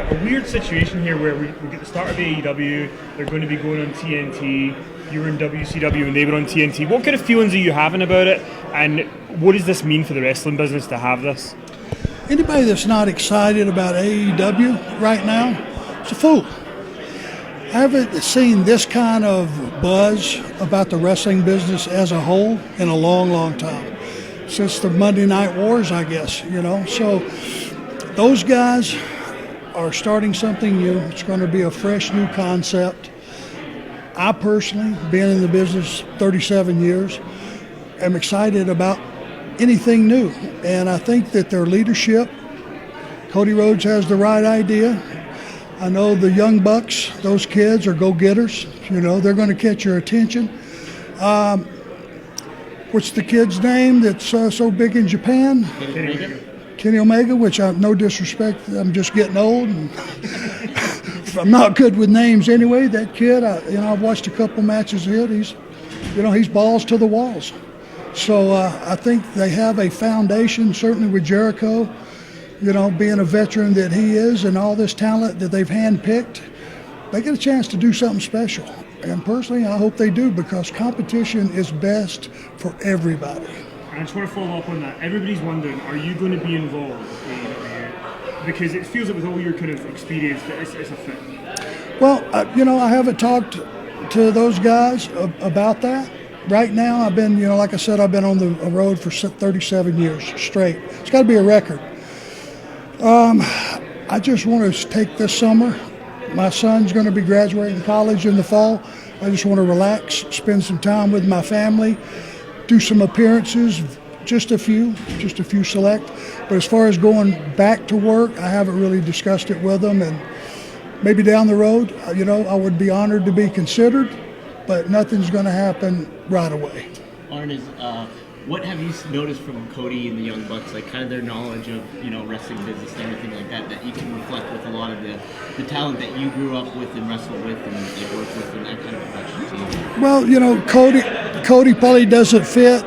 a weird situation here where we get the start of AEW, they're going to be going on TNT, you were in WCW and they were on TNT. What kind of feelings are you having about it, and what does this mean for the wrestling business to have this? Anybody that's not excited about AEW right now is a fool. I haven't seen this kind of buzz about the wrestling business as a whole in a long, long time. Since the Monday Night Wars, I guess, So those guys are starting something new. It's going to be a fresh new concept. I personally, being in the business 37 years, am excited about anything new. And I think that their leadership, Cody Rhodes has the right idea. I know the young bucks, those kids are go-getters. They're going to catch your attention. What's the kid's name that's so big in Japan? Kenny Omega, which no disrespect, I'm just getting old. And I'm not good with names anyway. That kid, I've watched a couple matches of it. He's balls to the walls. So I think they have a foundation, certainly with Jericho, being a veteran that he is and all this talent that they've handpicked. They get a chance to do something special. And personally, I hope they do, because competition is best for everybody. I just want to follow up on that. Everybody's wondering, are you going to be involved with AEW? Because it feels like with all your kind of experience that it's a fit. Well, I haven't talked to those guys about that. Right now, I've been, like I said, I've been on the road for 37 years straight. It's got to be a record. I just want to take this summer. My son's going to be graduating college in the fall. I just want to relax, spend some time with my family, do some appearances, just a few select. But as far as going back to work, I haven't really discussed it with them. And maybe down the road, I would be honored to be considered, but nothing's going to happen right away. Arn, what have you noticed from Cody and the Young Bucks, like kind of their knowledge of wrestling business and everything like that you can reflect with a lot of the talent that you grew up with and wrestled with and worked with in that kind of production team? Well, Cody probably doesn't fit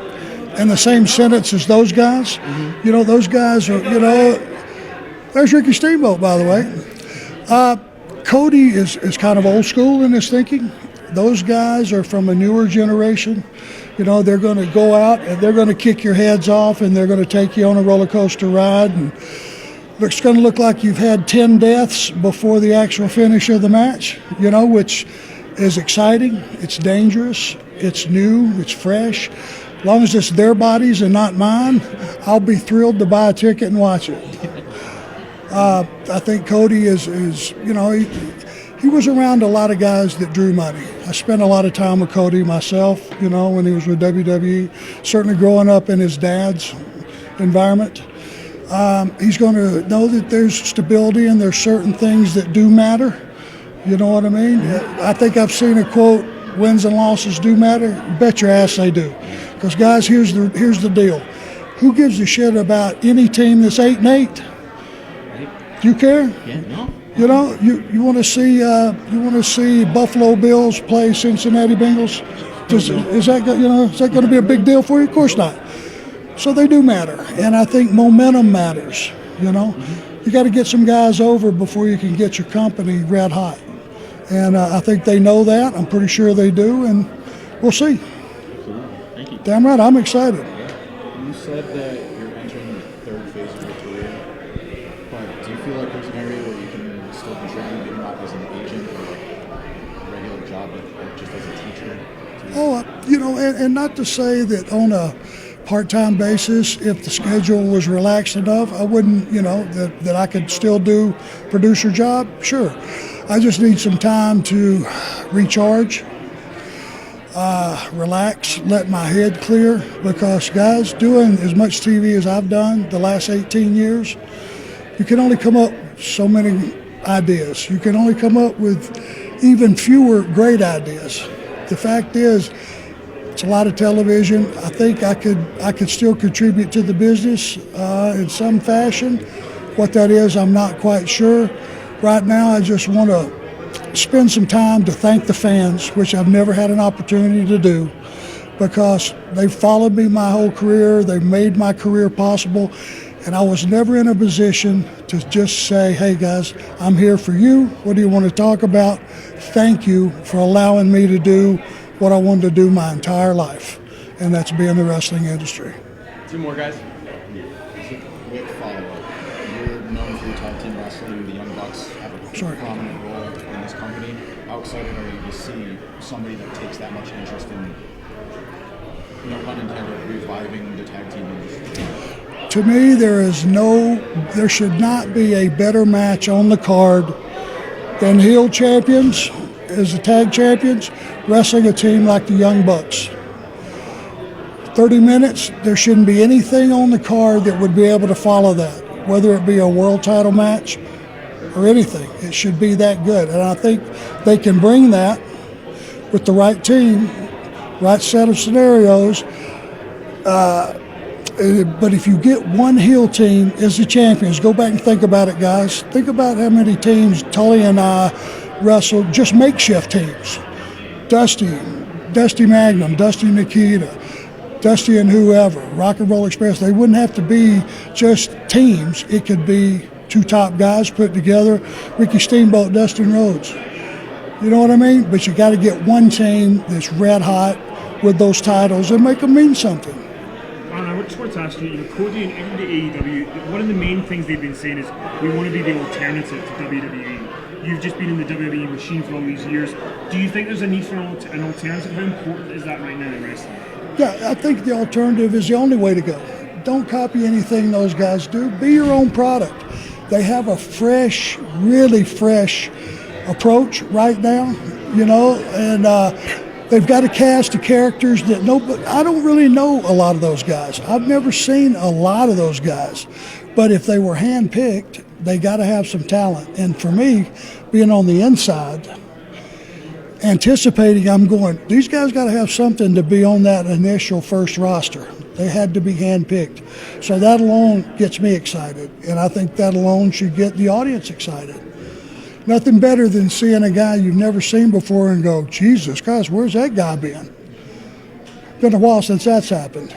in the same sentence as those guys. Mm-hmm. Those guys are, there's Ricky Steamboat, by the way. Cody is kind of old school in his thinking. Those guys are from a newer generation. They're going to go out and they're going to kick your heads off and they're going to take you on a roller coaster ride. And it's going to look like you've had 10 deaths before the actual finish of the match, which is exciting. It's dangerous. It's new. It's fresh. As long as it's their bodies and not mine, I'll be thrilled to buy a ticket and watch it. I think Cody is he was around a lot of guys that drew money. I spent a lot of time with Cody myself, when he was with WWE, certainly growing up in his dad's environment. He's going to know that there's stability and there's certain things that do matter. You know what I mean? I think I've seen a quote, wins and losses do matter. Bet your ass they do. Because, guys, here's the deal. Who gives a shit about any team that's 8-8? Do you care? Yeah, no. You want to see Buffalo Bills play Cincinnati Bengals? Is that going to be a big deal for you? Of course not. So they do matter, and I think momentum matters. You got to get some guys over before you can get your company red hot, and I think they know that. I'm pretty sure they do, and we'll see. Thank you. Damn right, I'm excited. You said that you're entering the third phase of your career, but do you feel like there's an area where you can still contribute, maybe not as an agent or a regular job, but just as a teacher? And not to say that on a part-time basis, if the schedule was relaxed enough, I wouldn't, that I could still do producer job. Sure. I just need some time to recharge, relax, let my head clear, because guys, doing as much TV as I've done the last 18 years, you can only come up with so many ideas. You can only come up with even fewer great ideas. The fact is, it's a lot of television. I think I could still contribute to the business in some fashion. What that is, I'm not quite sure. Right now, I just want to spend some time to thank the fans, which I've never had an opportunity to do, because they've followed me my whole career. They've made my career possible. And I was never in a position to just say, hey guys, I'm here for you. What do you want to talk about? Thank you for allowing me to do what I wanted to do my entire life, and that's be in the wrestling industry. Two more guys. Quick follow-up. You're known for your tag team wrestling. The Young Bucks have a prominent role in this company. How excited are you to see somebody that takes that much interest in, no pun intended, reviving the tag team industry? To me, there should not be a better match on the card than heel champions as the tag champions wrestling a team like the Young Bucks. 30 minutes, there shouldn't be anything on the card that would be able to follow that, whether it be a world title match or anything. It should be that good. And I think they can bring that with the right team, right set of scenarios. But if you get one heel team as the champions, go back and think about it, guys. Think about how many teams Tully and I wrestled, just makeshift teams. Dusty Magnum, Dusty Nikita, Dusty and whoever, Rock and Roll Express. They wouldn't have to be just teams. It could be two top guys put together, Ricky Steamboat, Dustin Rhodes. You know what I mean? But you got to get one team that's red hot with those titles and make them mean something. I just wanted to ask you, Cody and everybody at AEW, one of the main things they've been saying is we want to be the alternative to WWE. You've just been in the WWE machine for all these years. Do you think there's a need for an alternative? How important is that right now in wrestling? Yeah, I think the alternative is the only way to go. Don't copy anything those guys do. Be your own product. They have a fresh, really fresh approach right now, and they've got a cast of characters that I don't really know a lot of those guys. I've never seen a lot of those guys. But if they were handpicked, they got to have some talent. And for me, being on the inside, anticipating, I'm going, these guys got to have something to be on that initial first roster. They had to be handpicked. So that alone gets me excited. And I think that alone should get the audience excited. Nothing better than seeing a guy you've never seen before and go, Jesus Christ, where's that guy been? Been a while since that's happened.